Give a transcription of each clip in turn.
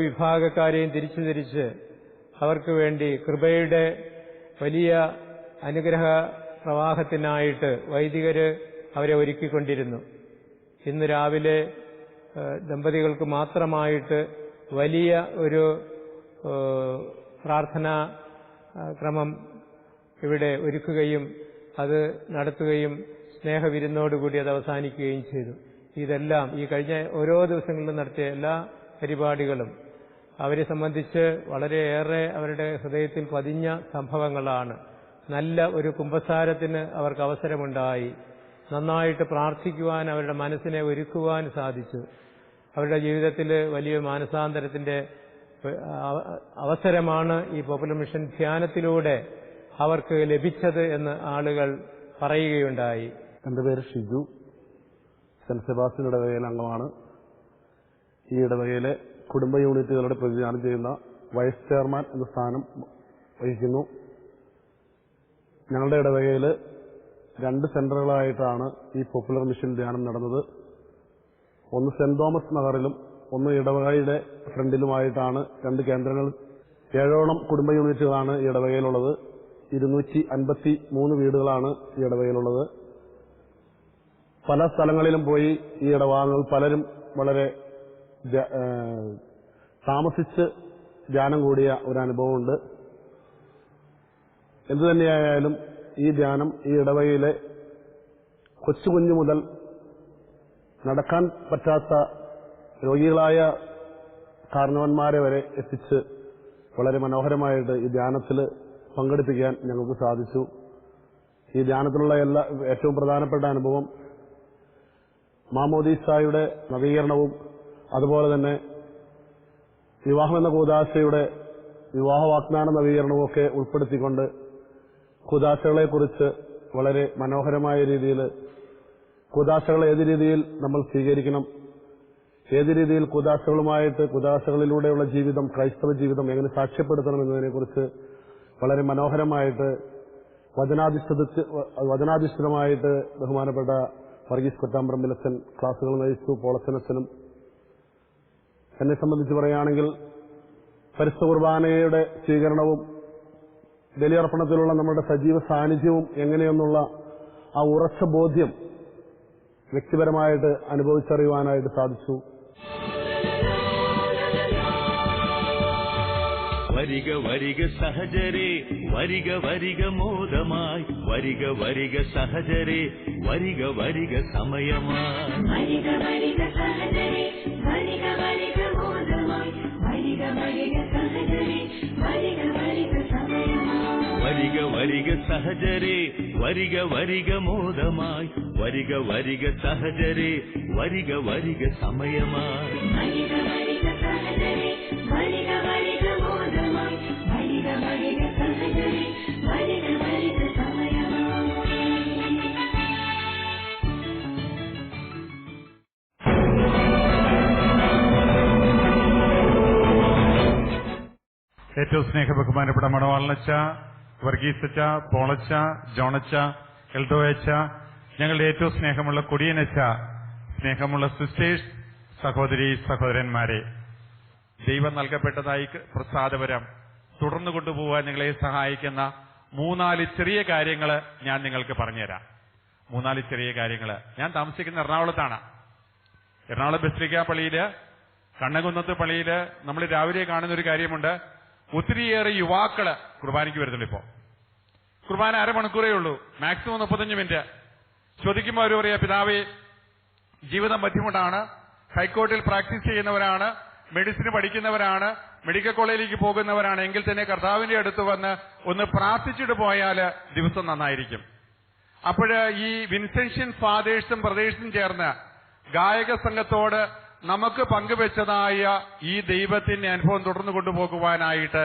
വിഭാഗക്കാരെയും തിരിച്ച് അവർക്ക് വേണ്ടി കൃപയുടെ വലിയ അനുഗ്രഹ പ്രവാഹത്തിനായിട്ട് വൈദികര് അവരെ ഒരുക്കിക്കൊണ്ടിരുന്നു. ഇന്ന് രാവിലെ ദമ്പതികൾക്ക് മാത്രമായിട്ട് വലിയ ഒരു പ്രാർത്ഥനാ ക്രമം ഇവിടെ ഒരുക്കുകയും അത് നടത്തുകയും സ്നേഹവിരുന്നോടുകൂടി അത് അവസാനിക്കുകയും ചെയ്തു. ഇതെല്ലാം ഈ കഴിഞ്ഞ ഓരോ ദിവസങ്ങളിലും നടത്തിയ എല്ലാ പരിപാടികളും അവരെ സംബന്ധിച്ച് വളരെയേറെ അവരുടെ ഹൃദയത്തിൽ പതിഞ്ഞ സംഭവങ്ങളാണ്. നല്ല ഒരു കുമ്പസാരത്തിന് അവർക്ക് അവസരമുണ്ടായി. നന്നായിട്ട് പ്രാർത്ഥിക്കുവാൻ അവരുടെ മനസ്സിനെ ഒരുക്കുവാൻ സാധിച്ചു. അവരുടെ ജീവിതത്തിൽ വലിയ മാനസാന്തരത്തിന്റെ അവസരമാണ് ഈ പോപ്പുലർ മിഷൻ ധ്യാനത്തിലൂടെ അവർക്ക് ലഭിച്ചത് എന്ന് ആളുകൾ പറയുകയുണ്ടായി. എന്റെ പേര് ഷിജു, സെന്റ് സെബാസ്റ്റ്യൻ ഇടവകയിലെ അംഗമാണ്. ഈ ഇടവകയിലെ കുടുംബ യൂണിറ്റുകളുടെ പ്രതിനിധാനം ചെയ്യുന്ന വൈസ് ചെയർമാൻ എന്ന സ്ഥാനം വഹിക്കുന്നു. ഞങ്ങളുടെ ഇടവകയിൽ 2 സെന്ററുകളായിട്ടാണ് ഈ പോപ്പുലർ മിഷൻ ധ്യാനം നടന്നത്. ഒന്ന് സെന്റ് തോമസ് നഗറിലും ഒന്ന് ഇടവകയുടെ ഫ്രണ്ടിലുമായിട്ടാണ് 2 കേന്ദ്രങ്ങൾ. 7ഓളം കുടുംബ യൂണിറ്റുകളാണ് ഈ ഇടവകയിലുള്ളത്. 253 വീടുകളാണ് ഈ ഇടവകയിലുള്ളത്. പല സ്ഥലങ്ങളിലും പോയി ഈ ഇടവകകൾ പലരും വളരെ താമസിച്ച് ധ്യാനം കൂടിയ ഒരു അനുഭവമുണ്ട്. എന്തുതന്നെയായാലും ഈ ധ്യാനം ഈ ഇടവകയിലെ കൊച്ചുകുഞ്ഞു മുതൽ നടക്കാൻ പറ്റാത്ത രോഗികളായ കാരണവന്മാരെ വരെ എത്തിച്ച് വളരെ മനോഹരമായിട്ട് ഈ ധ്യാനത്തിൽ പങ്കെടുപ്പിക്കാൻ ഞങ്ങൾക്ക് സാധിച്ചു. ഈ ധ്യാനത്തിലുള്ള ഏറ്റവും പ്രധാനപ്പെട്ട അനുഭവം മാമോദീസായുടെ നവീകരണവും അതുപോലെ തന്നെ വിവാഹമെന്ന കൂദാശയുടെ വിവാഹ വാഗ്ദാന നവീകരണവും ഒക്കെ ഉൾപ്പെടുത്തിക്കൊണ്ട് കൂദാശകളെക്കുറിച്ച് വളരെ മനോഹരമായ രീതിയിൽ കൂദാശകളെ ഏത് രീതിയിൽ നമ്മൾ സ്വീകരിക്കണം, ഏത് രീതിയിൽ കൂദാശകളിലൂടെയുള്ള ജീവിതം, ക്രൈസ്തവ ജീവിതം എങ്ങനെ സാക്ഷ്യപ്പെടുത്തണം എന്നതിനെക്കുറിച്ച് വളരെ മനോഹരമായിട്ട് വചനാധിഷ്ഠിതമായിട്ട് ബഹുമാനപ്പെട്ട വർഗീസ് കൊറ്റാമ്പറമ്പിലച്ചൻ ക്ലാസുകൾ നയിച്ചു. പോളച്ചനച്ചനും എന്നെ സംബന്ധിച്ച് പറയുകയാണെങ്കിൽ പരിശുദ്ധ കുർബാനയുടെ സ്വീകരണവും ബലിയർപ്പണത്തിലുള്ള നമ്മുടെ സജീവ സാന്നിധ്യവും എങ്ങനെയെന്നുള്ള ആ ഉറച്ച ബോധ്യം വ്യക്തിപരമായിട്ട് അനുഭവിച്ചറിയുവാനായിട്ട് സാധിച്ചു. വരിക വരിക സഹജരേ, വരിക വരിക മോദമായി, വരിക വരിക സഹജരേ, വരിക വരിക സമയമായി. വരിക വരിക സഹജരേ, വരിക വരിക മോദമായി, വരിക വരിക സഹജരേ, വരിക വരിക സമയമായി. വരിക വരിക സഹജരേ, വരിക വരിക മോദമായി, വരിക വരിക സഹജരേ, വരിക വരിക സമയമായി. വരിക വരിക സഹജരേ, വരിക വരിക മോദമായി, വരിക വരിക സഹജരേ, വരിക വരിക സമയമായി. ഏറ്റവും സ്നേഹബഹുമാനപ്പെട്ട മണവാളനച്ച, വർഗീസച്ച, പോളച്ച, ജോണച്ച, എൽഡോയച്ച, ഞങ്ങളുടെ ഏറ്റവും സ്നേഹമുള്ള കൊടിയനച്ച, സ്നേഹമുള്ള സിസ്റ്റേഴ്സ്, സഹോദരി സഹോദരന്മാരെ, ദൈവം നൽകപ്പെട്ടതായി പ്രസാദപരം തുടർന്നു കൊണ്ടുപോകാൻ നിങ്ങളെ സഹായിക്കുന്ന 3-4 ചെറിയ കാര്യങ്ങൾ ഞാൻ നിങ്ങൾക്ക് പറഞ്ഞുതരാം. 3-4 ചെറിയ കാര്യങ്ങൾ. ഞാൻ താമസിക്കുന്ന എറണാകുളത്താണ്. എറണാകുളം ബസിലിക്ക പള്ളിയില്, കണ്ണകുന്നത്ത് പള്ളിയില് നമ്മൾ രാവിലെ കാണുന്ന ഒരു കാര്യമുണ്ട്. ഒത്തിരിയേറെ യുവാക്കള് കുർബാനയ്ക്ക് വരുന്നുള്ളൂ. ഇപ്പോ കുർബാന അരമണിക്കൂറേ ഉള്ളൂ, മാക്സിമം 35 മിനിറ്റ്. ചോദിക്കുമ്പോൾ അവർ പറയാ, പിതാവേ ജീവിതം ബുദ്ധിമുട്ടാണ്, ഹൈക്കോടതിയിൽ പ്രാക്ടീസ് ചെയ്യുന്നവരാണ്, മെഡിസിന് പഠിക്കുന്നവരാണ്, മെഡിക്കൽ കോളേജിലേക്ക് പോകുന്നവരാണ്, എങ്കിൽ തന്നെ കർത്താവിന്റെ അടുത്ത് വന്ന് ഒന്ന് പ്രാർത്ഥിച്ചിട്ട് പോയാൽ ദിവസം നന്നായിരിക്കും. അപ്പോഴ് ഈ വിൻസെൻഷ്യൻ ഫാദേഴ്സും ബ്രദേഴ്സും ചേർന്ന് ഗായക സംഘത്തോട് നമുക്ക് പങ്കുവെച്ചതായ ഈ ദൈവത്തിന്റെ അനുഭവം തുടർന്നു കൊണ്ടുപോകുവാനായിട്ട്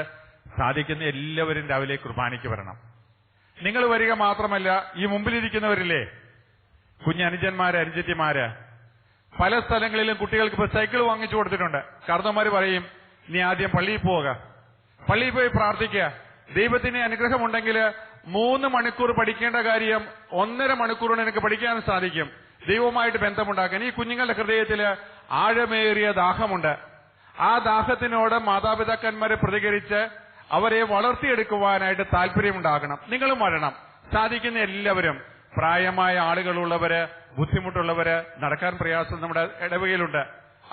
സാധിക്കുന്ന എല്ലാവരും രാവിലെ കുർബാനയ്ക്ക് വരണം. നിങ്ങൾ വരിക മാത്രമല്ല, ഈ മുമ്പിലിരിക്കുന്നവരില്ലേ കുഞ്ഞനുജന്മാര്, അനുജത്തിമാര്, പല സ്ഥലങ്ങളിലും കുട്ടികൾക്ക് ഇപ്പൊ സൈക്കിൾ വാങ്ങിച്ചു കൊടുത്തിട്ടുണ്ട്. കാരണവന്മാര് പറയും, നീ ആദ്യം പള്ളിയിൽ പോവുക, പള്ളിയിൽ പോയി പ്രാർത്ഥിക്കുക. ദൈവത്തിന്റെ അനുഗ്രഹമുണ്ടെങ്കിൽ 3 മണിക്കൂർ പഠിക്കേണ്ട കാര്യം 1.5 മണിക്കൂറിന് എനിക്ക് പഠിക്കാൻ സാധിക്കും. ദൈവവുമായിട്ട് ബന്ധമുണ്ടാക്കാൻ ഈ കുഞ്ഞുങ്ങളുടെ ഹൃദയത്തിൽ ആഴമേറിയ ദാഹമുണ്ട്. ആ ദാഹത്തിനോട് മാതാപിതാക്കന്മാരെ പ്രതികരിച്ച് അവരെ വളർത്തിയെടുക്കുവാനായിട്ട് താല്പര്യമുണ്ടാകണം. നിങ്ങളും വരണം. സാധിക്കുന്ന എല്ലാവരും, പ്രായമായ ആളുകളുള്ളവര്, ബുദ്ധിമുട്ടുള്ളവര്, നടക്കാൻ പ്രയാസം നമ്മുടെ ഇടവകയിലുണ്ട്.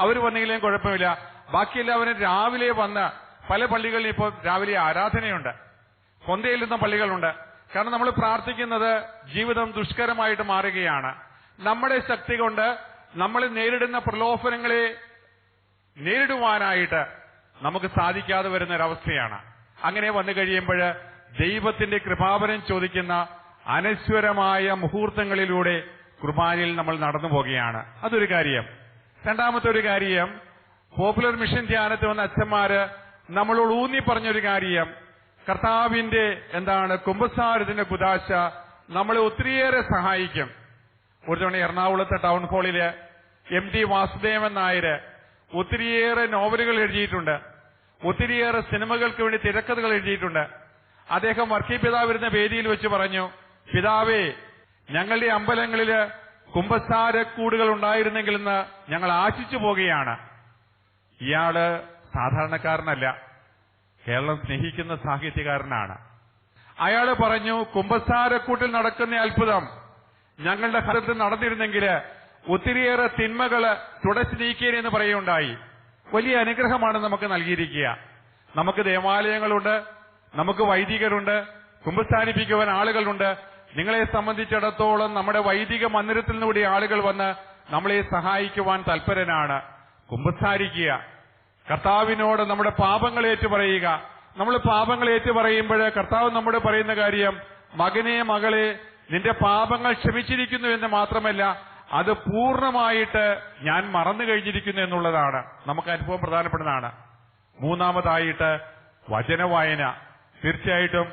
അവർ വന്നെങ്കിലും കുഴപ്പമില്ല. ബാക്കി എല്ലാവരും രാവിലെ വന്ന്, പല പള്ളികളിൽ ഇപ്പോൾ രാവിലെ ആരാധനയുണ്ട്, കൊന്തയിൽ നിന്നും പള്ളികളുണ്ട്. കാരണം നമ്മൾ പ്രാർത്ഥിക്കുന്നത് ജീവിതം ദുഷ്കരമായിട്ട് മാറുകയാണ്. നമ്മുടെ ശക്തി കൊണ്ട് നമ്മൾ നേരിടുന്ന പ്രലോഭനങ്ങളെ നേരിടുവാനായിട്ട് നമുക്ക് സാധിക്കാതെ വരുന്നൊരവസ്ഥയാണ്. അങ്ങനെ വന്നു കഴിയുമ്പോൾ ദൈവത്തിന്റെ കൃപാവരം ചോദിക്കുന്ന അനശ്വരമായ മുഹൂർത്തങ്ങളിലൂടെ കുർബാനയിൽ നമ്മൾ നടന്നു പോകുകയാണ്. അതൊരു കാര്യം. രണ്ടാമത്തെ ഒരു കാര്യം, പോപ്പുലർ മിഷൻ ധ്യാനത്തിൽ വന്ന അച്ഛന്മാര് നമ്മളോട് ഊന്നി പറഞ്ഞൊരു കാര്യം, കർത്താവിന്റെ കുമ്പസാരത്തിന്റെ കുദാശ നമ്മളെ ഒത്തിരിയേറെ സഹായിക്കും. ഒരു തവണ എറണാകുളത്തെ ടൗൺ ഹാളില് MD വാസുദേവൻ നായര് ഒത്തിരിയേറെ നോവലുകൾ എഴുതിയിട്ടുണ്ട്, ഒത്തിരിയേറെ സിനിമകൾക്ക് വേണ്ടി തിരക്കഥകൾ എഴുതിയിട്ടുണ്ട്. അദ്ദേഹം വർക്കി പിതാവ് വരുന്ന വേദിയിൽ വെച്ച് പറഞ്ഞു, പിതാവേ, ഞങ്ങളുടെ അമ്പലങ്ങളില് കുമ്പസാരക്കൂടുകൾ ഉണ്ടായിരുന്നെങ്കിൽ എന്ന് ഞങ്ങൾ ആശിച്ചു പോകുകയാണ്. ഇയാള് സാധാരണക്കാരനല്ല, കേരളം സ്നേഹിക്കുന്ന സാഹിത്യകാരനാണ്. അയാള് പറഞ്ഞു, കുമ്പസാരക്കൂട്ടിൽ നടക്കുന്ന അത്ഭുതം ഞങ്ങളുടെ ഹൃദയത്തിൽ നടന്നിരുന്നെങ്കിൽ ഒത്തിരിയേറെ തിന്മകള് തുടച്ചു നീക്കിയെന്ന് പറയുകയുണ്ടായി. വലിയ അനുഗ്രഹമാണ് നമുക്ക് നൽകിയിരിക്കുക. നമുക്ക് ദേവാലയങ്ങളുണ്ട്, നമുക്ക് വൈദികരുണ്ട്, കുമ്പസാരിപ്പിക്കുവാൻ ആളുകളുണ്ട്. നിങ്ങളെ സംബന്ധിച്ചിടത്തോളം നമ്മുടെ വൈദിക മന്ദിരത്തിൽ നിന്നുകൂടി ആളുകൾ വന്ന് നമ്മളെ സഹായിക്കുവാൻ തൽപരനാണ്. കുമ്പസാരിക്കുക, കർത്താവിനോട് നമ്മുടെ പാപങ്ങളേറ്റു പറയുക. നമ്മൾ പാപങ്ങളേറ്റു പറയുമ്പോൾ കർത്താവ് നമ്മോട് പറയുന്ന കാര്യം, മകനെ മകളെ, നിന്റെ പാപങ്ങൾ ക്ഷമിച്ചിരിക്കുന്നു എന്ന് മാത്രമല്ല, അത് പൂർണ്ണമായിട്ട് ഞാൻ മറന്നു കഴിഞ്ഞിരിക്കുന്നു എന്നുള്ളതാണ്. നമുക്ക് അനുഭവം പ്രധാനപ്പെട്ടതാണ്. മൂന്നാമതായിട്ട് വചനവായന. തീർച്ചയായിട്ടും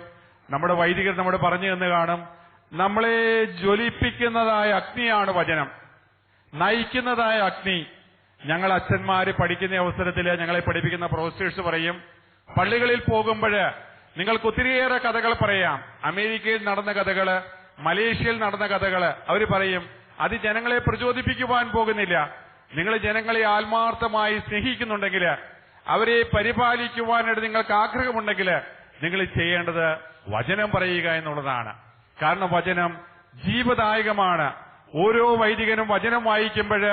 നമ്മുടെ വൈദികർ നമ്മോട് പറഞ്ഞു എന്ന് കാണും, നമ്മളെ ജ്വലിപ്പിക്കുന്നതായ അഗ്നിയാണ് വചനം, നയിക്കുന്നതായ അഗ്നി. ഞങ്ങൾ അച്ഛന്മാര് പഠിക്കുന്ന അവസരത്തിൽ ഞങ്ങളെ പഠിപ്പിക്കുന്ന പ്രൊഫസേഴ്സ് പറയും, പള്ളികളിൽ പോകുമ്പോൾ നിങ്ങൾക്ക് ഒത്തിരിയേറെ കഥകൾ പറയാം. അമേരിക്കയിൽ നടന്ന കഥകള്, മലേഷ്യയിൽ നടന്ന കഥകള് അവർ പറയും. അത് ജനങ്ങളെ പ്രചോദിപ്പിക്കുവാൻ പോകുന്നില്ല. നിങ്ങൾ ജനങ്ങളെ ആത്മാർത്ഥമായി സ്നേഹിക്കുന്നുണ്ടെങ്കിൽ, അവരെ പരിപാലിക്കുവാനായിട്ട് നിങ്ങൾക്ക് ആഗ്രഹമുണ്ടെങ്കിൽ, നിങ്ങൾ ചെയ്യേണ്ടത് വചനം പറയുക എന്നുള്ളതാണ്. കാരണം വചനം ജീവദായകമാണ്. ഓരോ വൈദികനും വചനം വായിക്കുമ്പോൾ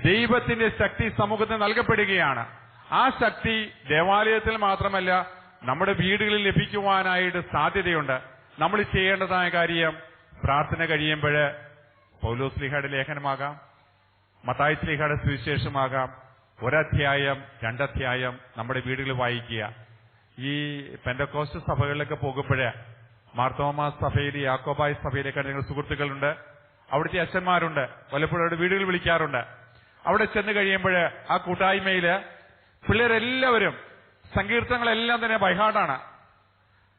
ദൈവത്തിന്റെ ശക്തി സമൂഹത്തിന് നൽകപ്പെടുകയാണ്. ആ ശക്തി ദേവാലയത്തിൽ മാത്രമല്ല നമ്മുടെ വീടുകളിൽ ലഭിക്കുവാനായിട്ട് സാധ്യതയുണ്ട്. നമ്മൾ ചെയ്യേണ്ടതായ കാര്യം, പ്രാർത്ഥന കഴിയുമ്പോൾ പൗലോസ് ശ്ലീഹയുടെ ലേഖനമാകാം, മത്തായി ശ്ലീഹയുടെ സുവിശേഷമാകാം, ഒരധ്യായം 2 അധ്യായം നമ്മുടെ വീടുകളിൽ വായിക്കുക. ഈ പെന്തക്കോസ്റ്റ് സഭകളിലൊക്കെ പോകുമ്പോൾ മാർത്തോമാ സഭയിൽ, യാക്കോബായ സഭയിലൊക്കെ നിങ്ങൾ സുഹൃത്തുക്കളുണ്ട്, അവിടുത്തെ അച്ഛന്മാരുണ്ട്, പലപ്പോഴും അവരുടെ വീടുകളിൽ വിളിക്കാറുണ്ട്. അവിടെ ചെന്ന് കഴിയുമ്പോൾ ആ കൂട്ടായ്മയില് പിള്ളേരെല്ലാവരും സങ്കീർത്തനങ്ങളെല്ലാം തന്നെ ബൈഹാർട്ടാണ്.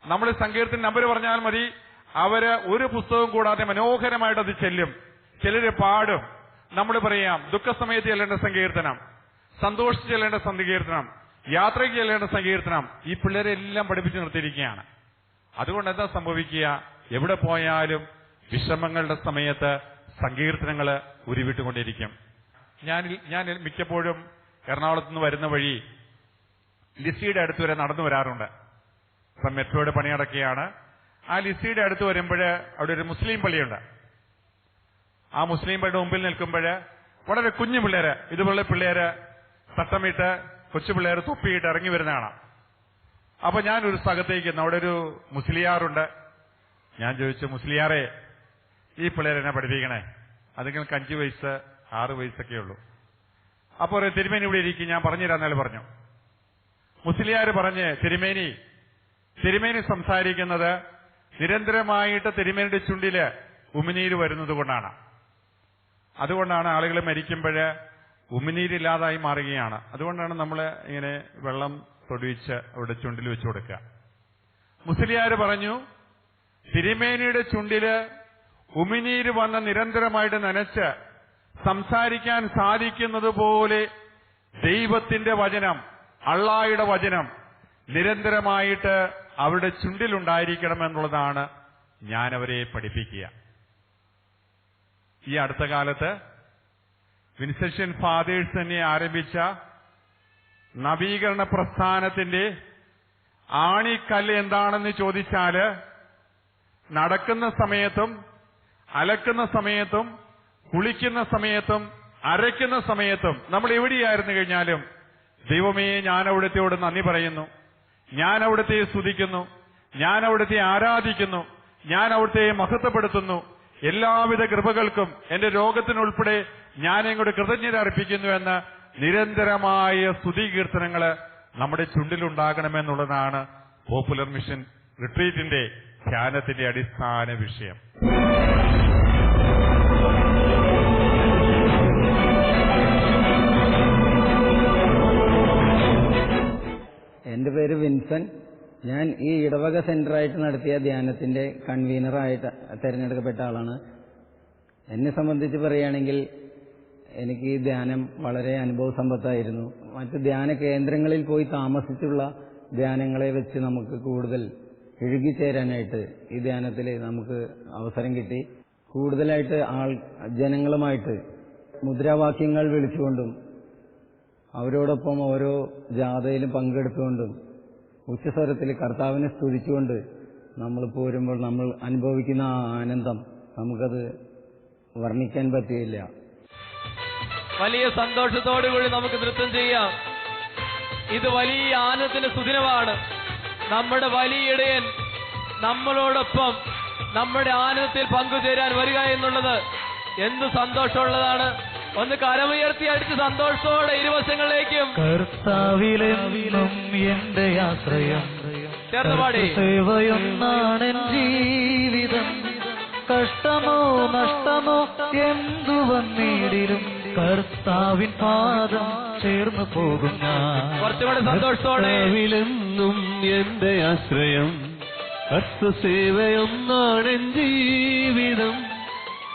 നമ്മൾ സങ്കീർത്തന നമ്പർ പറഞ്ഞാൽ മതി, അവര് ഒരു പുസ്തകവും കൂടാതെ മനോഹരമായിട്ട് അത് ചെല്ലും. ചിലര് പാടും. നമ്മൾ പറയാം, ദുഃഖസമയത്ത് ചെല്ലേണ്ട സങ്കീർത്തനം, സന്തോഷിച്ച് ചെല്ലേണ്ട സങ്കീർത്തനം, യാത്രയ്ക്ക് ചെല്ലേണ്ട സങ്കീർത്തനം. ഈ പിള്ളേരെല്ലാം പഠിപ്പിച്ചു നിർത്തിയിരിക്കുകയാണ്. അതുകൊണ്ട് എന്താ സംഭവിക്കുക? എവിടെ പോയാലും വിഷമങ്ങളുടെ സമയത്ത് സങ്കീർത്തനങ്ങൾ ഉരുവിട്ടുകൊണ്ടിരിക്കും. ഞാൻ മിക്കപ്പോഴും എറണാകുളത്ത് നിന്ന് വരുന്ന വഴി ലിസിയുടെ അടുത്ത് വരെ നടന്നു വരാറുണ്ട്. ഇപ്പം മെട്രോയുടെ പണി നടക്കുകയാണ്. ആ ലിസിയുടെ അടുത്ത് വരുമ്പോൾ അവിടെ ഒരു മുസ്ലിം പള്ളിയുണ്ട്. ആ മുസ്ലിം പള്ളിയുടെ മുമ്പിൽ നിൽക്കുമ്പോൾ വളരെ കുഞ്ഞു പിള്ളേര്, ഇതുപോലുള്ള പിള്ളേര് തട്ടമിട്ട്, കൊച്ചു പിള്ളേര് തൊപ്പിയിട്ട് ഇറങ്ങി വരുന്ന കാണാം. അപ്പൊ ഞാനൊരു സ്ഥലത്തേക്ക്, അവിടെ ഒരു മുസ്ലിയാറുണ്ട്. ഞാൻ ചോദിച്ചു, മുസ്ലിയാറെ, ഈ പിള്ളേരെന്നെ പഠിപ്പിക്കണേ? അതുങ്ങൾക്ക് 5 വയസ്സ് 6 വയസ്സൊക്കെ ഉള്ളൂ. അപ്പൊ ഒരു തിരുമേനി ഇവിടെ ഇരിക്കും, ഞാൻ പറഞ്ഞുതരാന്നയാൾ പറഞ്ഞു. മുസ്ലിയാര് പറഞ്ഞ്, തിരുമേനി സംസാരിക്കുന്നത് നിരന്തരമായിട്ട് തിരുമേനിയുടെ ചുണ്ടില് ഉമിനീര് വരുന്നത് കൊണ്ടാണ്. അതുകൊണ്ടാണ് ആളുകൾ മരിക്കുമ്പോൾ ഉമിനീരില്ലാതായി മാറുകയാണ്. അതുകൊണ്ടാണ് നമ്മൾ ഇങ്ങനെ വെള്ളം തൊടിയിച്ച് അവിടെ ചുണ്ടിൽ വെച്ചു കൊടുക്കുക. മുസ്ലിയാര് പറഞ്ഞു, തിരുമേനിയുടെ ചുണ്ടില് ഉമിനീര് വന്ന് നിരന്തരമായിട്ട് നനച്ച് സംസാരിക്കാൻ സാധിക്കുന്നത് പോലെ ദൈവത്തിന്റെ വചനം, അള്ളായുടെ വചനം നിരന്തരമായിട്ട് അവരുടെ ചുണ്ടിലുണ്ടായിരിക്കണമെന്നുള്ളതാണ് ഞാൻ അവരെ പഠിപ്പിക്കുക. ഈ അടുത്ത കാലത്ത് വിൻസെൻഷ്യൻ ഫാദേഴ്സ് തന്നെ ആരംഭിച്ച നവീകരണ പ്രസ്ഥാനത്തിന്റെ ആണിക്കല്ല് എന്താണെന്ന് ചോദിച്ചാല് നടക്കുന്ന സമയത്തും അലക്കുന്ന സമയത്തും കുളിക്കുന്ന സമയത്തും അരയ്ക്കുന്ന സമയത്തും നമ്മൾ എവിടെയായിരുന്നു കഴിഞ്ഞാലും ദൈവമേ, ഞാൻ അവിടുത്തെയോട് നന്ദി പറയുന്നു, ഞാൻ അവിടുത്തെ സ്തുതിക്കുന്നു, ഞാൻ അവിടുത്തെ ആരാധിക്കുന്നു, ഞാൻ അവിടുത്തെ മഹത്വപ്പെടുത്തുന്നു, എല്ലാവിധ കൃപകൾക്കും എന്റെ രോഗത്തിനുൾപ്പെടെ ഞാൻ ഇങ്ങോട്ട് കൃതജ്ഞത അർപ്പിക്കുന്നുവെന്ന് നിരന്തരമായ സ്തുതി കീർത്തനങ്ങള് നമ്മുടെ ചുണ്ടിലുണ്ടാകണമെന്നുള്ളതാണ് പോപ്പുലർ മിഷൻ റിട്രീറ്റിന്റെ ധ്യാനത്തിന്റെ അടിസ്ഥാന വിഷയം. എന്റെ പേര് വിൻസൻ. ഞാൻ ഈ ഇടവക സെന്ററായിട്ട് നടത്തിയ ധ്യാനത്തിന്റെ കൺവീനറായിട്ട് തെരഞ്ഞെടുക്കപ്പെട്ട ആളാണ്. എന്നെ സംബന്ധിച്ച് പറയുകയാണെങ്കിൽ എനിക്ക് ഈ ധ്യാനം വളരെ അനുഭവ സമ്പത്തായിരുന്നു. മറ്റ് ധ്യാന കേന്ദ്രങ്ങളിൽ പോയി താമസിച്ചുള്ള ധ്യാനങ്ങളെ വെച്ച് നമുക്ക് കൂടുതൽ ഇഴുകിച്ചേരാനായിട്ട് ഈ ധ്യാനത്തിൽ നമുക്ക് അവസരം കിട്ടി. കൂടുതലായിട്ട് ജനങ്ങളുമായിട്ട് മുദ്രാവാക്യങ്ങൾ വിളിച്ചുകൊണ്ടും അവരോടൊപ്പം ഓരോ ജാഥയിലും പങ്കെടുത്തുകൊണ്ടും ഉച്ചസ്വരത്തിൽ കർത്താവിനെ സ്തുതിച്ചുകൊണ്ട് നമ്മൾ പോരുമ്പോൾ നമ്മൾ അനുഭവിക്കുന്ന ആ ആനന്ദം നമുക്കത് വർണ്ണിക്കാൻ പറ്റുകയില്ല. വലിയ സന്തോഷത്തോടുകൂടി നമുക്ക് നൃത്തം ചെയ്യാം. ഇത് വലിയ ആനന്ദത്തിന്റെ സുദിനമാണ്. നമ്മുടെ വലിയ ഇടയൻ നമ്മളോടൊപ്പം നമ്മുടെ ആനന്ദത്തിൽ പങ്കുചേരാൻ വരിക എന്നുള്ളത് എന്ത് സന്തോഷമുള്ളതാണ്. ഒന്ന് കരമുയർത്തി അടിച്ച് സന്തോഷത്തോടെ ഇരുവശങ്ങളിലേക്കും കർത്താവിലെന്നും എന്റെ ആശ്രയം, ചേർന്നുപാടി. സേവയൊന്നാണ് ജീവിതം, കഷ്ടമോ നഷ്ടമോ എന്തു വന്നിടിലും കർത്താവിൻ പാദം ചേർന്നു പോകും ഞാൻ. കുറച്ചുകൂടെ സന്തോഷത്തോടെ. കർത്താവിലെന്നും എന്റെ ആശ്രയം, കർത്തസേവയൊന്നാണ് ജീവിതം,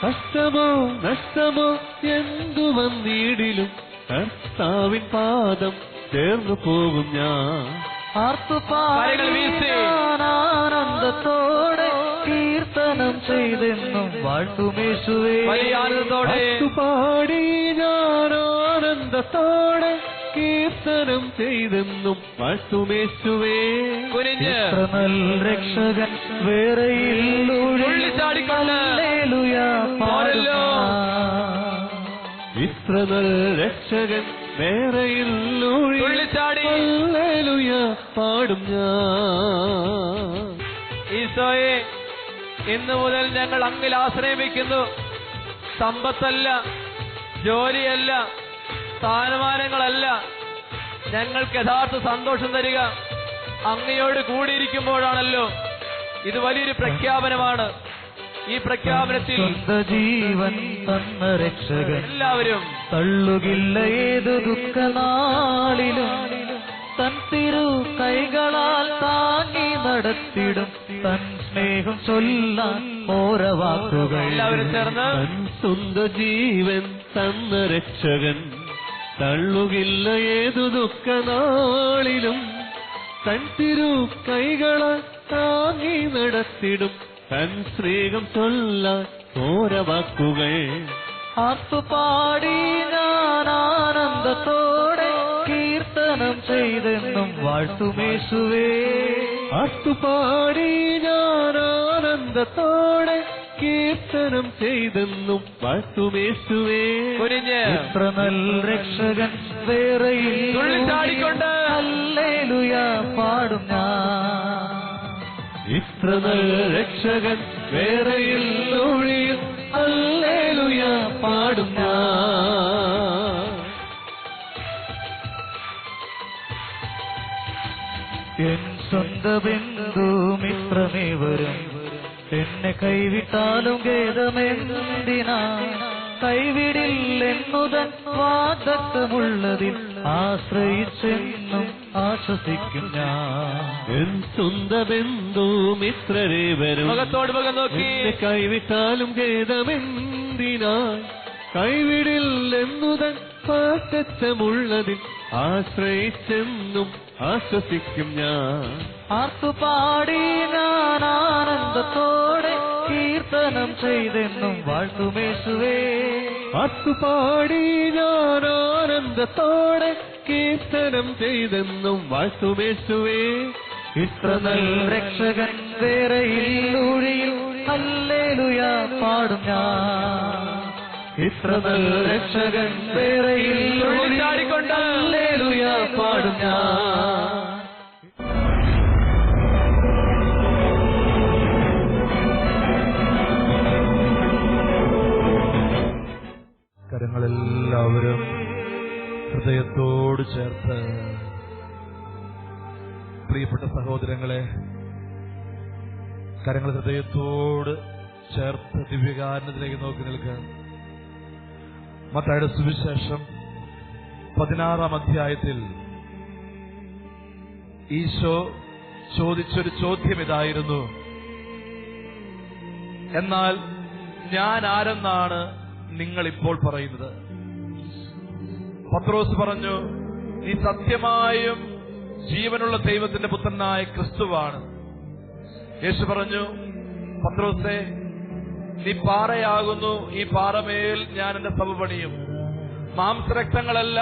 കഷ്ടമോ നഷ്ടമോ എന്തു വന്നിടിലും കർത്താവിൻ പാദം ചേർന്നു പോകും ഞാൻ. ആനന്ദത്തോടെ കീർത്തനം ചെയ്തെന്നും വാഴ്ത്തുമേശുവേ. പാടി ഞാൻ ആനന്ദത്തോടെ കീർത്തനം ചെയ്തെന്നും വാഴ്ത്തുമേശുവേ. രക്ഷകൻ വേറെയില്ലുള്ളിച്ചാടിക്കൊള്ളുയാ ഇത്ര നൽ രക്ഷകൻ വേറെയില്ലുള്ളിച്ചാടിയ പാടും ഞാൻ. ഈശോയെ, ഇന്നു മുതൽ ഞങ്ങൾ അങ്ങിൽ ആശ്രയിക്കുന്നു. സമ്പത്തല്ല, ജോലിയല്ല, സ്ഥാനമാനങ്ങളല്ല, ഞങ്ങൾക്ക് യഥാർത്ഥ സന്തോഷം തരിക അങ്ങയോട് കൂടിയിരിക്കുമ്പോഴാണല്ലോ. ഇത് വലിയൊരു പ്രഖ്യാപനമാണ്. ഈ പ്രഖ്യാപനത്തിൽ ജീവൻ തന്ന രക്ഷകൻ എല്ലാവരും തള്ളുകില്ല ഏതു ദുഃഖനാളിലും, തൻ തിരു കൈകളാൽ താങ്ങി നടത്തിടും, തൻ സ്നേഹം ചൊല്ലാൻ ഓരോ വാക്കുകൾ. എല്ലാവരും ചേർന്ന് തൻ സ്വന്തം ജീവൻ തന്ന രക്ഷകൻ തള്ളുകില്ല ഏതു ദുഃഖനാളിലും, തൻ തിരു കൈകളാൽ താങ്ങി നടത്തിടും, തൻ സ്നേഹം ചൊല്ലാൻ ഓരോ വാക്കുകൾ. ആർത്തുപാടി ഞാൻ ആനന്ദത്തോടെ കീർത്തനം ചെയ്തെന്നും വാഴ്ത്തുമേശുവേ. ആർത്തുപാടി ഞാൻ ആനന്ദത്തോടെ കീർത്തനം ചെയ്തെന്നും വാഴ്ത്തുമേശുവേ. ഇത്ര നൽ രക്ഷകൻ വേറെയില്ലുകൊണ്ട് ഹല്ലേലൂയാ പാടും ഞാൻ. ഇത്ര നൽ രക്ഷകൻ വേറെയില്ലൊഴിയിൽ ഹല്ലേലൂയാ പാടും ഞാൻ. എൻ സ്വന്ത ബന്ധു മിത്രമേവരും എന്നെ കൈവിട്ടാലും ഖേദമെന്തിനാ, കൈവിടില്ലെന്നുതൻ വാഗ്ദത്തമുള്ളതിൽ ആശ്രയിച്ചെന്നും ആശ്വസിക്കും ഞാൻ. എൻ സ്വന്ത ബന്ധു മിത്രരേവരും എന്നെ കൈവിട്ടാലും ഖേദമെന്തിനായി, കൈവിടില്ലെന്നുതൻ വാഗ്ദത്തമുള്ളതിൽ ആശ്രയിച്ചെന്നും ആശ്വസിക്കും ഞാൻ. ആർത്തുപാടി ഞാൻ ആനന്ദത്തോടെ കീർത്തനം ചെയ്തെന്നും വാഴ്ത്തുമേശുവേ. ആർത്തുപാടി ഞാൻ ആനന്ദത്തോടെ കീർത്തനം ചെയ്തെന്നും വാഴ്ത്തുമേശുവേ. ഇത്ര നല്ല രക്ഷകൻ വേറെയില്ലൂഴിയിൽ ഹല്ലേലൂയ പാടും ഞാൻ. ഇത്ര നല്ല രക്ഷകൻ വേറെയില്ലൂഴിയിൽ ഹല്ലേലൂയ പാടും ഞാൻ. കരങ്ങളെല്ലാവരും ഹൃദയത്തോട് ചേർത്ത് പ്രിയപ്പെട്ട സഹോദരങ്ങളെ, കരങ്ങൾ ഹൃദയത്തോട് ചേർത്ത് ദിവ്യകാരുണ്യത്തിലേക്ക് നോക്കി നിൽക്കുക. മത്തായിയുടെ സുവിശേഷം 16-ാം അധ്യായത്തിൽ ഈശോ ചോദിച്ചൊരു ചോദ്യം ഇതായിരുന്നു: എന്നാൽ ഞാൻ ആരെന്നാണ് നിങ്ങൾ ഇപ്പോൾ പറയുന്നത്? പത്രോസ് പറഞ്ഞു, നീ സത്യമായും ജീവനുള്ള ദൈവത്തിന്റെ പുത്രനായ ക്രിസ്തുവാണ്. യേശു പറഞ്ഞു, പത്രോസേ, നീ പാറയാകുന്നു, ഈ പാറമേൽ ഞാൻ എന്റെ സഭ പണിയും. മാംസരക്തങ്ങളല്ല,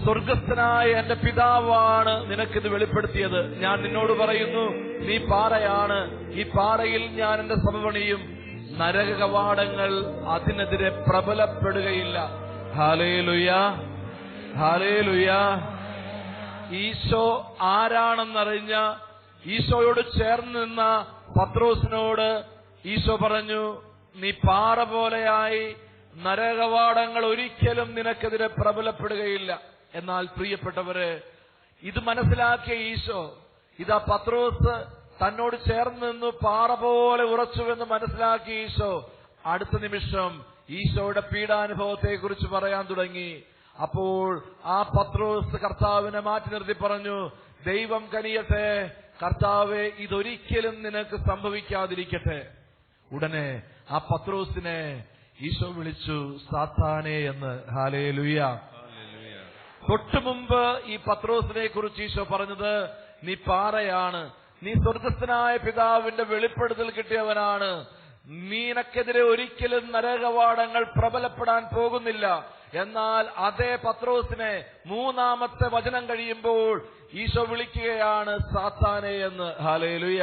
സ്വർഗസ്ഥനായ എന്റെ പിതാവാണ് നിനക്കിത് വെളിപ്പെടുത്തിയത്. ഞാൻ നിന്നോട് പറയുന്നു, നീ പാറയാണ്, ഈ പാറയിൽ ഞാൻ എന്റെ സഭ പണിയും. നരക കവാടങ്ങൾ അതിനെതിരെ പ്രബലപ്പെടുകയില്ല. Hallelujah, hallelujah. ഈശോ ആരാണെന്നറിഞ്ഞ, ഈശോയോട് ചേർന്ന് നിന്ന പത്രോസിനോട് ഈശോ പറഞ്ഞു, നീ പാറ പോലെയായി, നരകവാടങ്ങൾ ഒരിക്കലും നിനക്കെതിരെ പ്രബലപ്പെടുകയില്ല. എന്നാൽ പ്രിയപ്പെട്ടവരെ, ഇത് മനസ്സിലാക്കിയ ഈശോ, ഇതാ പത്രോസ് തന്നോട് ചേർന്ന് നിന്ന് പാറ പോലെ ഉറച്ചുവെന്ന് മനസ്സിലാക്കിയ ഈശോ അടുത്ത നിമിഷം ഈശോയുടെ പീഡാനുഭവത്തെ കുറിച്ച് പറയാൻ തുടങ്ങി. അപ്പോൾ ആ പത്രോസ് കർത്താവിനെ മാറ്റി നിർത്തി പറഞ്ഞു, ദൈവം കനിയട്ടെ, കർത്താവെ, ഇതൊരിക്കലും നിനക്ക് സംഭവിക്കാതിരിക്കട്ടെ. ഉടനെ ആ പത്രോസിനെ ഈശോ വിളിച്ചു സാത്താനെ എന്ന്. ഹല്ലേലൂയ. തൊട്ടുമുമ്പ് ഈ പത്രോസിനെ കുറിച്ച് ഈശോ പറഞ്ഞത്, നീ പാറയാണ്, നീ സ്വർഗസ്ഥനായ പിതാവിന്റെ വെളിപ്പെടുത്തൽ കിട്ടിയവനാണ്, നിനക്കെതിരെ ഒരിക്കലും നരകവാടങ്ങൾ പ്രബലപ്പെടാൻ പോകുന്നില്ല. എന്നാൽ അതേ പത്രോസിനെ മൂന്നാമത്തെ വചനം കഴിയുമ്പോൾ ഈശോ വിളിക്കുകയാണ് സാത്താനെ എന്ന്. ഹല്ലേലൂയ.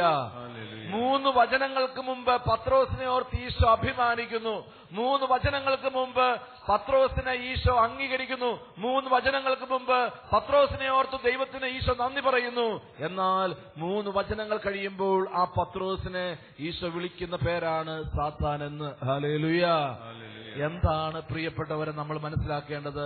3 വചനങ്ങൾക്ക് മുമ്പ് പത്രോസിനെ ഓർത്ത് ഈശോ അഭിമാനിക്കുന്നു. 3 വചനങ്ങൾക്ക് മുമ്പ് പത്രോസിനെ ഈശോ അംഗീകരിക്കുന്നു. 3 വചനങ്ങൾക്ക് മുമ്പ് പത്രോസിനെ ഓർത്ത് ദൈവത്തിന് ഈശോ നന്ദി പറയുന്നു. എന്നാൽ 3 വചനങ്ങൾ കഴിയുമ്പോൾ ആ പത്രോസിനെ ഈശോ വിളിക്കുന്ന പേരാണ് സാത്താൻ എന്ന്. ഹല്ലേലൂയ. എന്താണ് പ്രിയപ്പെട്ടവരെ നമ്മൾ മനസ്സിലാക്കേണ്ടത്?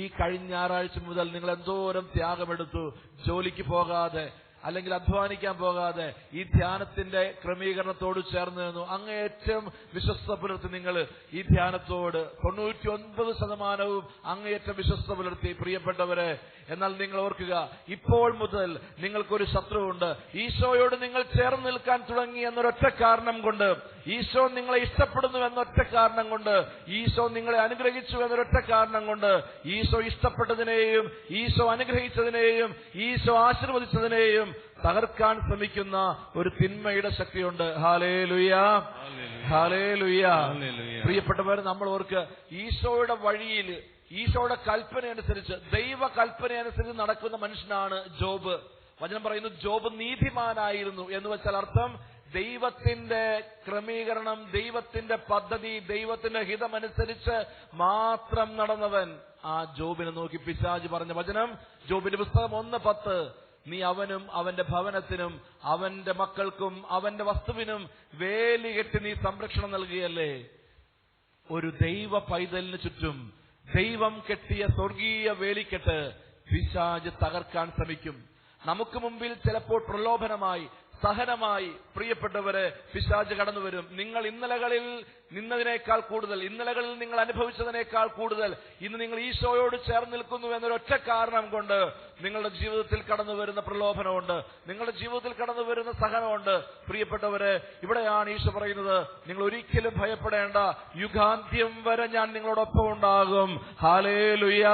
ഈ കഴിഞ്ഞ ഞായറാഴ്ച മുതൽ നിങ്ങൾ എന്തോരം ത്യാഗമെടുത്തു, ജോലിക്ക് പോകാതെ അല്ലെങ്കിൽ അധ്വാനിക്കാൻ പോകാതെ ഈ ധ്യാനത്തിന്റെ ക്രമീകരണത്തോട് ചേർന്ന് നിന്നു. അങ്ങേയറ്റം വിശ്വസ്ത പുലർത്തി നിങ്ങൾ ഈ ധ്യാനത്തോട് 99% അങ്ങേയറ്റം വിശ്വസ്ത പുലർത്തി പ്രിയപ്പെട്ടവരെ. എന്നാൽ നിങ്ങൾ ഓർക്കുക, ഇപ്പോൾ മുതൽ നിങ്ങൾക്കൊരു ശത്രുവുണ്ട്. ഈശോയോട് നിങ്ങൾ ചേർന്ന് നിൽക്കാൻ തുടങ്ങി എന്നൊരൊറ്റ കാരണം കൊണ്ട്, ഈശോ നിങ്ങളെ ഇഷ്ടപ്പെടുന്നു എന്നൊറ്റ കാരണം കൊണ്ട്, ഈശോ നിങ്ങളെ അനുഗ്രഹിച്ചു എന്നൊരൊറ്റ കാരണം കൊണ്ട്, ഈശോ ഇഷ്ടപ്പെട്ടതിനെയും ഈശോ അനുഗ്രഹിച്ചതിനെയും ഈശോ ആശീർവദിച്ചതിനെയും തകർക്കാൻ ശ്രമിക്കുന്ന ഒരു തിന്മയുടെ ശക്തിയുണ്ട്. Hallelujah, hallelujah. പ്രിയപ്പെട്ടവർ, നമ്മൾ ഓർക്ക്, ഈശോയുടെ വഴിയിൽ, ഈശോയുടെ കൽപ്പനയനുസരിച്ച്, ദൈവ കൽപ്പനയനുസരിച്ച് നടക്കുന്ന മനുഷ്യനാണ് ജോബ്. വചനം പറയുന്നു, ജോബ് നീതിമാനായിരുന്നു എന്ന് വെച്ചാൽ അർത്ഥം ദൈവത്തിന്റെ ക്രമീകരണം, ദൈവത്തിന്റെ പദ്ധതി, ദൈവത്തിന്റെ ഹിതമനുസരിച്ച് മാത്രം നടന്നവൻ. ആ ജോബിനെ നോക്കി പിശാച് പറഞ്ഞ വചനം, ജോബിന്റെ പുസ്തകം 1:10, നീ അവനും അവന്റെ ഭവനത്തിനും അവന്റെ മക്കൾക്കും അവന്റെ വസ്തുവിനും വേലി കെട്ടി നീ സംരക്ഷണം നൽകിയല്ലേ. ഒരു ദൈവ പൈതലിന് ചുറ്റും ദൈവം കെട്ടിയ സ്വർഗീയ വേലിക്കെട്ട് പിശാച് തകർക്കാൻ ശ്രമിക്കും. നമുക്ക് മുമ്പിൽ ചിലപ്പോൾ പ്രലോഭനമായി, സഹനമായി പ്രിയപ്പെട്ടവരെ പിശാച് കടന്നു വരും. നിങ്ങൾ ഇന്നലകളിൽ നിന്നതിനേക്കാൾ കൂടുതൽ, ഇന്നലകളിൽ നിങ്ങൾ അനുഭവിച്ചതിനേക്കാൾ കൂടുതൽ ഇന്ന് നിങ്ങൾ ഈശോയോട് ചേർന്ന് നിൽക്കുന്നു എന്നൊരൊറ്റ കാരണം കൊണ്ട് നിങ്ങളുടെ ജീവിതത്തിൽ കടന്നു വരുന്ന പ്രലോഭനമുണ്ട്, നിങ്ങളുടെ ജീവിതത്തിൽ കടന്നു വരുന്ന സഹനമുണ്ട്. പ്രിയപ്പെട്ടവരെ, ഇവിടെയാണ് ഈശോ പറയുന്നത്, നിങ്ങൾ ഒരിക്കലും ഭയപ്പെടേണ്ട, യുഗാന്ത്യം വരെ ഞാൻ നിങ്ങളോടൊപ്പം ഉണ്ടാകും. ഹല്ലേലൂയ.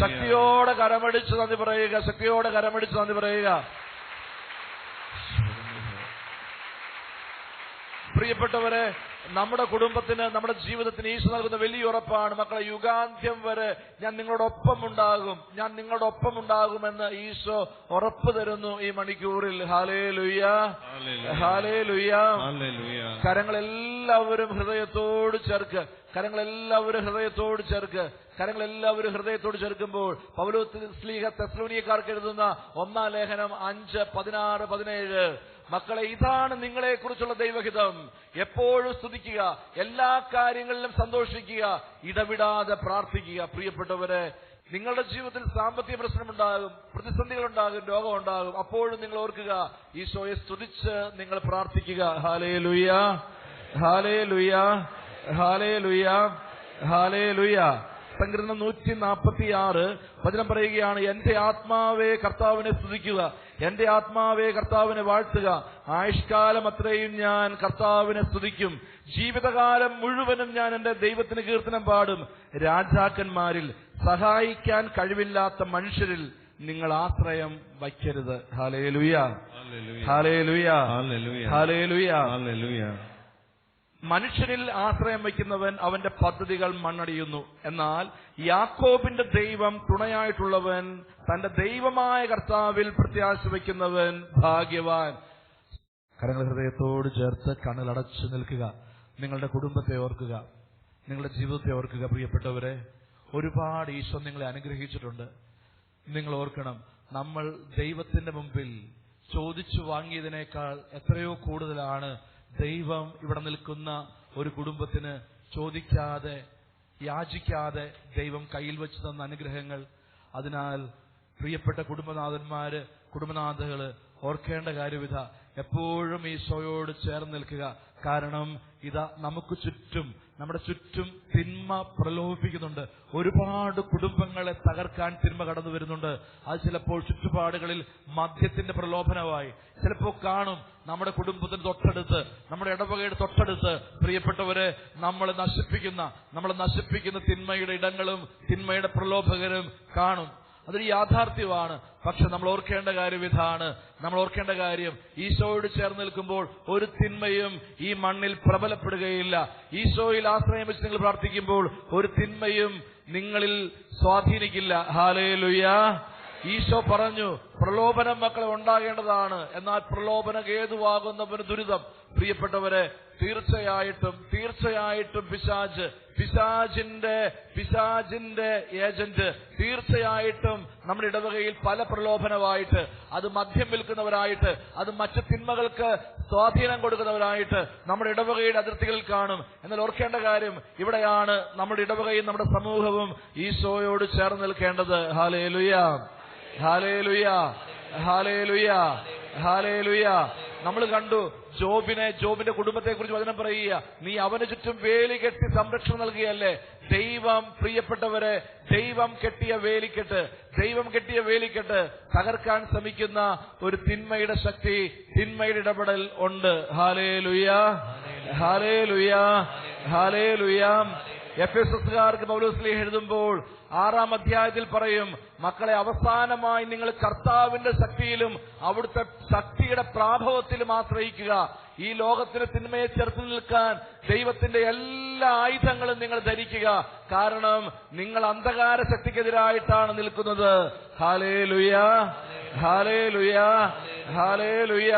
ശക്തിയോടെ കരമടിച്ച് നന്ദി പറയുക, ശക്തിയോടെ കരമടിച്ച് നന്ദി പറയുക. പ്രിയപ്പെട്ടവരെ, നമ്മുടെ കുടുംബത്തിന്, നമ്മുടെ ജീവിതത്തിന് ഈശോ നൽകുന്ന വലിയ ഉറപ്പാണ്, മക്കളെ, യുഗാന്ത്യം വരെ ഞാൻ നിങ്ങളോടൊപ്പം ഉണ്ടാകും, ഞാൻ നിങ്ങളോടൊപ്പം ഉണ്ടാകുമെന്ന് ഈശോ ഉറപ്പ് തരുന്നു ഈ മണിക്കൂറിൽ. Hallelujah, hallelujah. കരങ്ങളെല്ലാവരും ഹൃദയത്തോട് ചേർക്ക്, കരങ്ങളെല്ലാവരും ഹൃദയത്തോട് ചേർക്ക്, കരങ്ങളെല്ലാവരും ഹൃദയത്തോട് ചേർക്കുമ്പോൾ പൗലോസ് ശ്ലീഹ തെസ്സലോനിയക്കാർക്ക് എഴുതുന്ന 1 ലേഖനം 5:16-17, മക്കളെ, ഇതാണ് നിങ്ങളെക്കുറിച്ചുള്ള ദൈവഹിതം. എപ്പോഴും സ്തുതിക്കുക, എല്ലാ കാര്യങ്ങളിലും സന്തോഷിക്കുക, ഇടവിടാതെ പ്രാർത്ഥിക്കുക. പ്രിയപ്പെട്ടവരെ, നിങ്ങളുടെ ജീവിതത്തിൽ സാമ്പത്തിക പ്രശ്നമുണ്ടാകും, പ്രതിസന്ധികളുണ്ടാകും, രോഗമുണ്ടാകും. അപ്പോഴും നിങ്ങൾ ഓർക്കുക, ഈശോയെ സ്തുതിച്ച് നിങ്ങൾ പ്രാർത്ഥിക്കുക. Hallelujah, hallelujah, hallelujah, hallelujah. സങ്കീർത്തനം 146 വചനം പറയുകയാണ്, എന്റെ ആത്മാവേ കർത്താവിനെ സ്തുതിക്കുക, എന്റെ ആത്മാവേ കർത്താവിനെ വാഴ്ത്തുക, ആയുഷ്കാലം അത്രയും ഞാൻ കർത്താവിനെ സ്തുതിക്കും, ജീവിതകാലം മുഴുവനും ഞാൻ എന്റെ ദൈവത്തിന് കീർത്തനം പാടും. രാജാക്കന്മാരിൽ സഹായിക്കാൻ കഴിവില്ലാത്ത മനുഷ്യരിൽ നിങ്ങൾ ആശ്രയം വയ്ക്കരുത്. Hallelujah, hallelujah, hallelujah, hallelujah. മനുഷ്യരിൽ ആശ്രയം വയ്ക്കുന്നവൻ അവന്റെ പദ്ധതികൾ മണ്ണടിയുന്നു. എന്നാൽ യാക്കോബിന്റെ ദൈവം തുണയായിട്ടുള്ളവൻ, തന്റെ ദൈവമായ കർത്താവിൽ പ്രത്യാശ വയ്ക്കുന്നവൻ ഭാഗ്യവാൻ. കരങ്ങൾ ഹൃദയത്തോട് ചേർത്ത് കണ്ണുകളടച്ചു നിൽക്കുക. നിങ്ങളുടെ കുടുംബത്തെ ഓർക്കുക, നിങ്ങളുടെ ജീവിതത്തെ ഓർക്കുക. പ്രിയപ്പെട്ടവരെ, ഒരുപാട് ഈശോ നിങ്ങളെ അനുഗ്രഹിച്ചിട്ടുണ്ട്. നിങ്ങൾ ഓർക്കണം, നമ്മൾ ദൈവത്തിന്റെ മുമ്പിൽ ചോദിച്ചു വാങ്ങിയതിനേക്കാൾ എത്രയോ കൂടുതലാണ് ദൈവം ഇവിടെ നിൽക്കുന്ന ഒരു കുടുംബത്തിന് ചോദിക്കാതെ, യാചിക്കാതെ ദൈവം കയ്യിൽ വെച്ച് തന്ന അനുഗ്രഹങ്ങൾ. അതിനാൽ പ്രിയപ്പെട്ട കുടുംബനാഥന്മാര്, കുടുംബനാഥകള് ഓർക്കേണ്ട കാര്യവിധ, എപ്പോഴും ഈശോയോട് ചേർന്ന് നിൽക്കുക. കാരണം ഇതാ നമുക്ക് ചുറ്റും, നമ്മുടെ ചുറ്റും തിന്മ പ്രലോഭിപ്പിക്കുന്നുണ്ട്. ഒരുപാട് കുടുംബങ്ങളെ തകർക്കാൻ തിന്മ കടന്നു വരുന്നുണ്ട്. അത് ചിലപ്പോൾ ചുറ്റുപാടുകളിൽ മദ്യത്തിന്റെ പ്രലോഭനമായി ചിലപ്പോൾ കാണും. നമ്മുടെ കുടുംബത്തിന് തൊട്ടടുത്ത്, നമ്മുടെ ഇടവകയുടെ തൊട്ടടുത്ത് പ്രിയപ്പെട്ടവരെ നമ്മളെ നശിപ്പിക്കുന്ന തിന്മയുടെ ഇടങ്ങളും തിന്മയുടെ പ്രലോഭകരും കാണും. അതൊരു യാഥാർത്ഥ്യമാണ്. പക്ഷെ നമ്മൾ ഓർക്കേണ്ട കാര്യം ഇതാണ്, നമ്മൾ ഓർക്കേണ്ട കാര്യം, ഈശോയോട് ചേർന്ന് നിൽക്കുമ്പോൾ ഒരു തിന്മയും ഈ മണ്ണിൽ പ്രബലപ്പെടുകയില്ല. ഈശോയിൽ ആശ്രയം വെച്ച് നിങ്ങൾ പ്രാർത്ഥിക്കുമ്പോൾ ഒരു തിന്മയും നിങ്ങളിൽ സ്വാധീനിക്കില്ല. ഹല്ലേലൂയ. ഈശോ പറഞ്ഞു, പ്രലോഭനം മക്കളെ ഉണ്ടാകേണ്ടതാണ്, എന്നാൽ പ്രലോഭന ഹേതുവാകുന്നവന് ദുരിതം. പ്രിയപ്പെട്ടവരെ, തീർച്ചയായിട്ടും പിശാചിന്റെ ഏജന്റ് തീർച്ചയായിട്ടും നമ്മുടെ ഇടവകയിൽ പല പ്രലോഭനമായിട്ട്, അത് മദ്യം വിൽക്കുന്നവരായിട്ട്, അത് മറ്റു തിന്മകൾക്ക് സ്വാധീനം കൊടുക്കുന്നവരായിട്ട് നമ്മുടെ ഇടവകയുടെ അതിർത്തികളിൽ കാണും. എന്നാൽ ഓർക്കേണ്ട കാര്യം, ഇവിടെയാണ് നമ്മുടെ ഇടവകയും നമ്മുടെ സമൂഹവും ഈശോയോട് ചേർന്ന് നിൽക്കേണ്ടത്. Hallelujah, hallelujah, hallelujah, hallelujah. നമ്മൾ കണ്ടു ജോബിന്റെ കുടുംബത്തെ കുറിച്ച് വചനം പറയുക, നീ അവന് ചുറ്റും വേലി കെട്ടി സംരക്ഷണം നൽകിയല്ലേ. ദൈവം, പ്രിയപ്പെട്ടവരെ, ദൈവം കെട്ടിയ വേലിക്കെട്ട് തകർക്കാൻ ശ്രമിക്കുന്ന ഒരു തിന്മയുടെ ശക്തി, തിന്മയുടെ ഇടപെടൽ ഉണ്ട്. Hallelujah, hallelujah, hallelujah. എഫെസസുകാർക്ക് പൗലോസ് ശ്ലീഹ എഴുതുമ്പോൾ 6-ാം അധ്യായത്തിൽ പറയും, മക്കളെ, അവസാനമായി നിങ്ങൾ കർത്താവിന്റെ ശക്തിയിലും അവിടുത്തെ ശക്തിയുടെ പ്രാഭവത്തിലും ആശ്രയിക്കുക. ഈ ലോകത്തിന് തിന്മയെ ചെറുത്തു നിൽക്കാൻ ദൈവത്തിന്റെ എല്ലാ ആയുധങ്ങളും നിങ്ങൾ ധരിക്കുക. കാരണം നിങ്ങൾ അന്ധകാര ശക്തിക്കെതിരായിട്ടാണ് നിൽക്കുന്നത്. Hallelujah, hallelujah, hallelujah.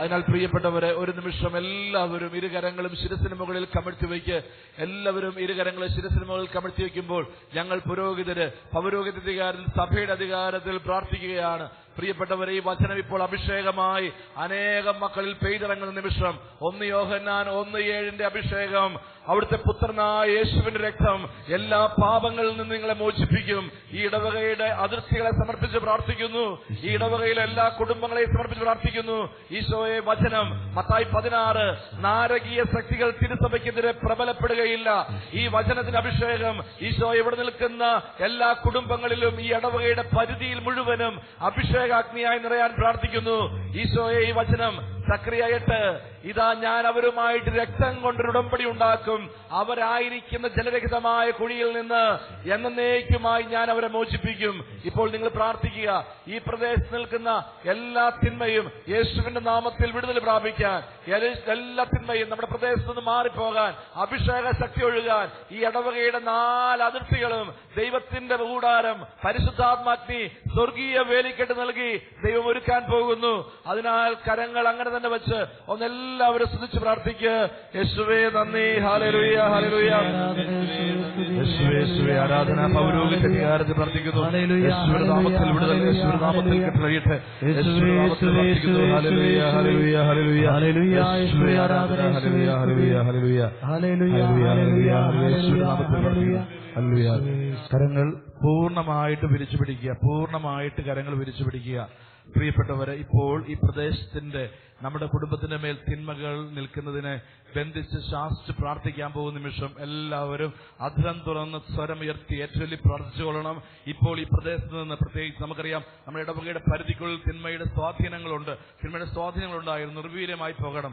അതിനാൽ പ്രിയപ്പെട്ടവരെ, ഒരു നിമിഷം എല്ലാവരും ഇരുകരങ്ങളും ശിരസിന് മുകളിൽ കമഴ്ത്തി വയ്ക്ക്. എല്ലാവരും ഇരുകരങ്ങളും ശിരസിന് മുകളിൽ കമഴ്ത്തി വയ്ക്കുമ്പോൾ ഞങ്ങൾ പുരോഹിതര് പൗരോഹിത്യാധികാരത്തിൽ, സഭയുടെ അധികാരത്തിൽ പ്രാർത്ഥിക്കുകയാണ്. പ്രിയപ്പെട്ടവരെ, ഈ വചനം ഇപ്പോൾ അഭിഷേകമായി അനേകം മക്കളിൽ പെയ്തിറങ്ങുന്ന നിമിഷം 1 യോഹന്നാൻ 1:7 അഭിഷേകം, അവിടുത്തെ പുത്രനായ യേശുവിന്റെ രക്തം എല്ലാ പാപങ്ങളിൽ നിന്ന് നിങ്ങളെ മോചിപ്പിക്കും. ഈ ഇടവകയുടെ അതിർത്തികളെ സമർപ്പിച്ച് പ്രാർത്ഥിക്കുന്നു. ഈ ഇടവകയിലെ എല്ലാ കുടുംബങ്ങളെയും സമർപ്പിച്ച് പ്രാർത്ഥിക്കുന്നു. ഈശോയെ, വചനം മത്തായി 16, നാരകീയ ശക്തികൾ തിരുസഭയ്ക്കെതിരെ പ്രബലപ്പെടുകയില്ല. ഈ വചനത്തിന്റെ അഭിഷേകം ഈശോയെ ഇവിടെ നിൽക്കുന്ന എല്ലാ കുടുംബങ്ങളിലും ഈ ഇടവകയുടെ പരിധിയിൽ മുഴുവനും അഭിഷേകാഗ്നിയായി നിറയാൻ പ്രാർത്ഥിക്കുന്നു. ഈശോയെ, ഈ വചനം സക്രിയ 8, ഇതാ ഞാൻ അവരുമായിട്ട് രക്തം കൊണ്ടൊരു ഉടമ്പടി ഉണ്ടാക്കും, അവരായിരിക്കുന്ന ജലരഹിതമായ കുഴിയിൽ നിന്ന് എന്നേക്കുമായി ഞാൻ അവരെ മോചിപ്പിക്കും. ഇപ്പോൾ നിങ്ങൾ പ്രാർത്ഥിക്കുക, ഈ പ്രദേശത്ത് നിൽക്കുന്ന എല്ലാ തിന്മയും യേശുവിന്റെ നാമത്തിൽ വിടുതൽ പ്രാപിക്കാൻ, എല്ലാ തിന്മയും നമ്മുടെ പ്രദേശത്ത് നിന്ന് മാറിപ്പോകാൻ, അഭിഷേക ശക്തി ഒഴുകാൻ ഈ ഇടവകയുടെ 4 അതിർത്തികളും ദൈവത്തിന്റെ കൂടാരം പരിശുദ്ധാത്മാഗ്നി സ്വർഗീയ വേലിക്കെട്ട് നൽകി ദൈവം ഒരുക്കാൻ പോകുന്നു. അതിനാൽ കരങ്ങൾ അങ്ങനെ തന്നെ വെച്ച് ഒന്നെല്ലാവരും സ്തുതിച്ച് പ്രാർത്ഥിക്കുക. യേശുവേ നന്ദി, ഹല്ലേലൂയ, ഹല്ലേലൂയ. യേശുവേ ആരാധന പൗരോഹിത്യ അധികാരത്തിൽ പ്രാർത്ഥിക്കുന്നു. യേശുവിന്റെ നാമത്തിൽ വിടുതൽ, യേശുവിന്റെ നാമത്തിൽ കെട്ടഴിയട്ടെ, യേശുവിന്റെ നാമത്തിൽ പ്രാർത്ഥിക്കുന്നു. Hallelujah, hallelujah, hallelujah, hallelujah. യേശുവേ ആരാധന, hallelujah, hallelujah, hallelujah, hallelujah, hallelujah. യേശുവിന്റെ നാമത്തിൽ പ്രാർത്ഥിക്കുന്നു. ഹല്ലേലൂയ. കരങ്ങൾ പൂർണ്ണമായിട്ട് വിരിച്ചു പിടിക്കുക, പൂർണ്ണമായിട്ട് കരങ്ങൾ വിരിച്ചു പിടിക്കുക. പ്രിയപ്പെട്ടവരെ, ഇപ്പോൾ ഈ പ്രദേശത്തിന്റെ നമ്മുടെ കുടുംബത്തിന്റെ മേൽ തിന്മകൾ നിൽക്കുന്നതിനെ ബന്ധിച്ച് ശാസിച്ച് പ്രാർത്ഥിക്കാൻ പോകുന്ന നിമിഷം എല്ലാവരും അധരം തുറന്ന് സ്വരമുയർത്തി ഏറ്റവും പ്രാർത്ഥിച്ചുകൊള്ളണം. ഇപ്പോൾ ഈ പ്രദേശത്ത് നിന്ന് പ്രത്യേകിച്ച് നമുക്കറിയാം, നമ്മുടെ ഇടവകയുടെ പരിധിക്കുള്ളിൽ തിന്മയുടെ സ്വാധീനങ്ങളുണ്ടായിരുന്നു. നിർവീര്യമായി പോകണം,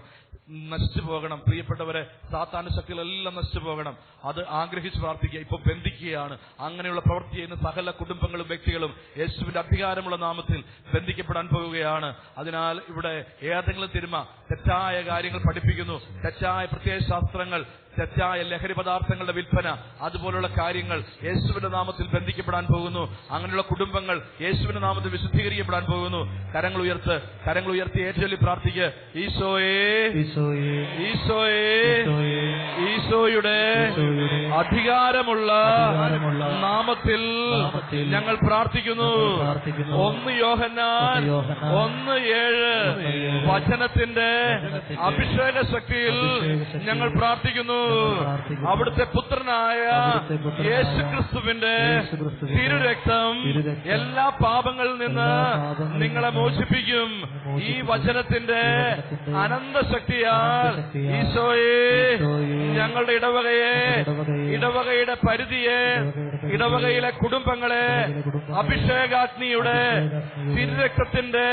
നശിച്ചു പോകണം. പ്രിയപ്പെട്ടവരെ, സാത്താന്റെ ശക്തികളെല്ലാം നശിച്ചു പോകണം. അത് ആഗ്രഹിച്ച് പ്രാർത്ഥിക്കുക. ഇപ്പോൾ ബന്ധിക്കുകയാണ്. അങ്ങനെയുള്ള പ്രവൃത്തി ചെയ്യുന്ന സകല കുടുംബങ്ങളും വ്യക്തികളും യേശുവിന്റെ അധികാരമുള്ള നാമത്തിൽ ബന്ധിക്കപ്പെടാൻ പോവുകയാണ്. അതിനാൽ ഇവിടെ ഏതെങ്കിലും തിന്മ, തെറ്റായ കാര്യങ്ങൾ പഠിപ്പിക്കുന്നു, തെറ്റായ പ്രത്യയശാസ്ത്രങ്ങൾ, തെറ്റായ ലഹരി പദാർത്ഥങ്ങളുടെ വിൽപ്പന, അതുപോലുള്ള കാര്യങ്ങൾ യേശുവിന്റെ നാമത്തിൽ ബന്ധിക്കപ്പെടാൻ പോകുന്നു. അങ്ങനെയുള്ള കുടുംബങ്ങൾ യേശുവിന്റെ നാമത്തിൽ വിശുദ്ധീകരിക്കപ്പെടാൻ പോകുന്നു. കരങ്ങൾ ഉയർത്തി ഏറ്റവും പ്രാർത്ഥിക്കുക. ഈശോയുടെ അധികാരമുള്ള നാമത്തിൽ ഞങ്ങൾ പ്രാർത്ഥിക്കുന്നു. 1 യോഹന്നാൻ 1:7 വചനത്തിന്റെ അഭിഷേക ശക്തിയിൽ ഞങ്ങൾ പ്രാർത്ഥിക്കുന്നു. അവിടുത്തെ പുത്രനായ യേശുക്രിസ്തുവിന്റെ തിരുരക്തം എല്ലാ പാപങ്ങളിൽ നിന്ന് നിങ്ങളെ മോചിപ്പിക്കും. ഈ വചനത്തിന്റെ അനന്തശക്തിയാൽ ഈശോയെ ഞങ്ങളുടെ ഇടവകയുടെ പരിധിയെ, ഇടവകയിലെ കുടുംബങ്ങളെ അഭിഷേകാഗ്നിയുടെ തിരുരക്തത്തിന്റെ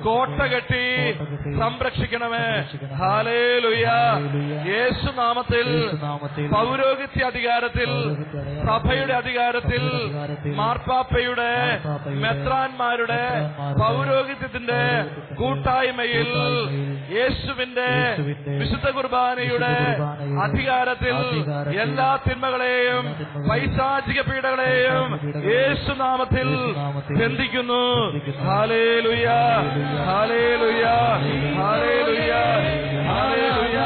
കോട്ട കെട്ടി സംരക്ഷിക്കണമേ. ഹല്ലേലൂയ. യേശുനാമത്തിൽ പൗരോഹിത്യ അധികാരത്തിൽ, സഭയുടെ അധികാരത്തിൽ, മാർപ്പാപ്പയുടെ, മെത്രാന്മാരുടെ പൗരോഹിത്യത്തിന്റെ കൂട്ടായ്മയിൽ, യേശുവിന്റെ വിശുദ്ധ കുർബാനയുടെ അധികാരത്തിൽ എല്ലാ തിന്മകളെയും പൈശാചിക പീഡകളെയും യേശുനാമത്തിൽ ബന്ധിക്കുന്നു. Hallelujah, hallelujah, hallelujah, hallelujah.